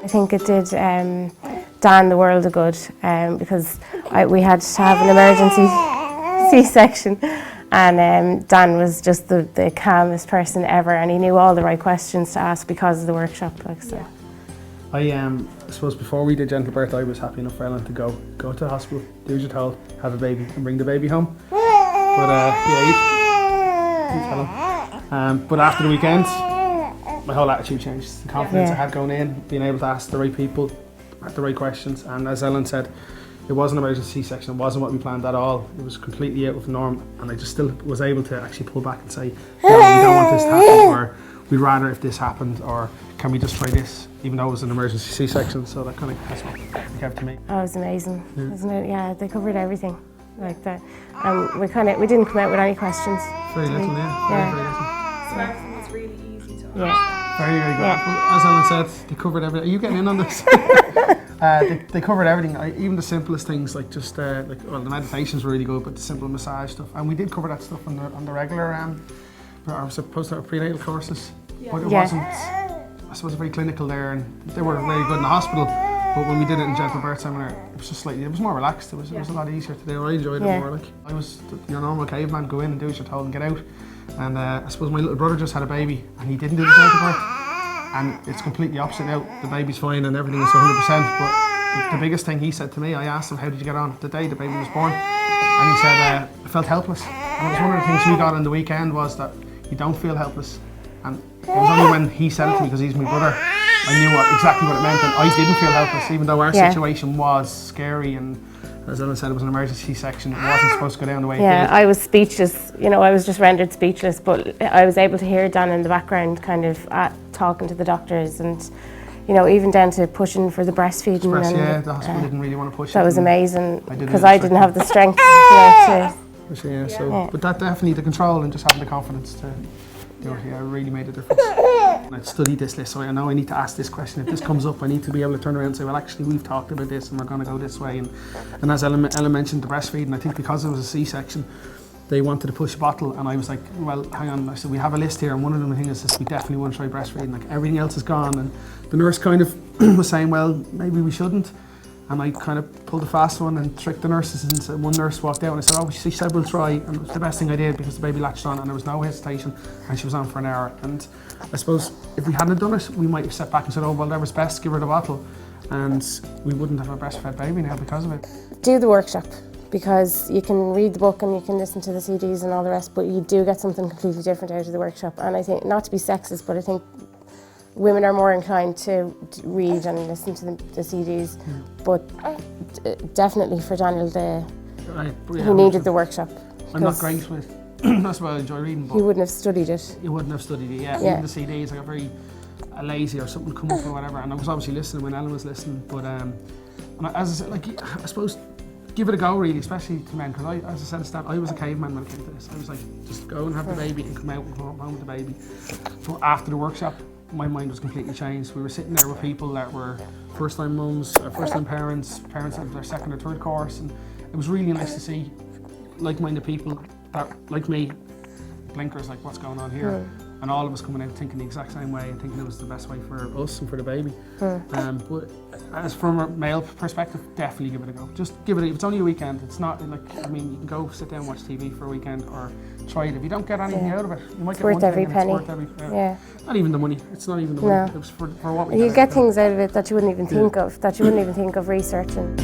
I think it did Dan the world of good because we had to have an emergency C-section, and Dan was just the calmest person ever, and he knew all the right questions to ask because of the workshop. Like, so. Yeah. I suppose before we did gentle birth, I was happy enough for Ellen to go to the hospital, do as you're told, have a baby and bring the baby home. But but after the weekend, my whole attitude changed. The confidence I had going in, being able to ask the right people, the right questions, and as Ellen said, it wasn't an emergency C-section, it wasn't what we planned at all. It was completely out of the norm, and I just still was able to actually pull back and say, no, we don't want this to happen, or we'd rather if this happened, or can we just try this, even though it was an emergency C-section. So that kind of has what it kept to me. Oh, it was amazing, wasn't it? Yeah, they covered everything like that. We didn't come out with any questions. Very little, very little. So everything was really easy to understand. Yeah. Very, very good. Well, as Ellen said, they covered everything. Are you getting in on this? They covered everything, even the simplest things, like just the meditations were really good, but the simple massage stuff. And we did cover that stuff on the regular, I was supposed to have prenatal courses, but it wasn't, I suppose, very clinical there, and they were very good in the hospital. But when we did it in gentle birth seminar, it was just it was more relaxed. It was a lot easier to do. I enjoyed it more. Like I was your normal caveman, go in and do as you're told and get out. And I suppose my little brother just had a baby and he didn't do the gentle birth. And it's completely opposite now. The baby's fine and everything is 100%. But the biggest thing he said to me, I asked him, how did you get on the day the baby was born? And he said, I felt helpless. And it was one of the things we got on the weekend was that you don't feel helpless. And it was only when he said it to me, because he's my brother, I knew exactly what it meant, and I didn't feel helpless, even though our situation was scary, and as Ellen said, it was an emergency section. It wasn't supposed to go down the way it did. Yeah, I was speechless. I was just rendered speechless, but I was able to hear Dan in the background kind of talking to the doctors, and even down to pushing for the breastfeeding. The hospital didn't really want to push it. That was amazing, because I didn't have the strength to... But that definitely, the control and just having the confidence to do it, really made a difference. And I'd studied this list, so I know I need to ask this question. If this comes up, I need to be able to turn around and say, well, actually, we've talked about this and we're going to go this way. And as Ellen mentioned, the breastfeeding, I think because it was a C-section, they wanted to push a bottle, and I was like, well, hang on. I said, we have a list here, and one of them things is we definitely want to try breastfeeding. Like, everything else is gone. And the nurse kind of was saying, well, maybe we shouldn't. And I kind of pulled a fast one and tricked the nurses, and so one nurse walked out and I said, oh, she said we'll try, and it was the best thing I did because the baby latched on and there was no hesitation, and she was on for an hour. And I suppose if we hadn't done it, we might have stepped back and said, oh, well, that was best, give her the bottle, and we wouldn't have a breastfed baby now because of it. Do the workshop, because you can read the book and you can listen to the CDs and all the rest, but you do get something completely different out of the workshop. And I think, not to be sexist, but I think women are more inclined to read and listen to the CDs, but definitely for Daniel, he needed the workshop. I'm not great with, that's why I enjoy reading, but he wouldn't have studied it. You wouldn't have studied it, Even the CDs, I got very lazy or something come up or whatever, and I was obviously listening when Ellen was listening, but and as I said, I suppose, give it a go really, especially to men, because as I said at the start, I was a caveman when it came to this. I was like, just go and have the baby and come out and come home with the baby. But after the workshop, my mind was completely changed. We were sitting there with people that were first-time mums, first-time parents of their second or third course, and it was really nice to see like-minded people that, like me, blinkers, like what's going on here, and all of us coming out thinking the exact same way and thinking it was the best way for us and for the baby. But as from a male perspective, definitely give it a go. Just give it. If it's only a weekend, it's not like, I mean, you can go sit down and watch TV for a weekend or try it. If you don't get anything out of it, you might get worth one every thing, penny. and it's worth every, not even the money. It's not even the money. It was for what we You get things out of it that you wouldn't even think of, researching.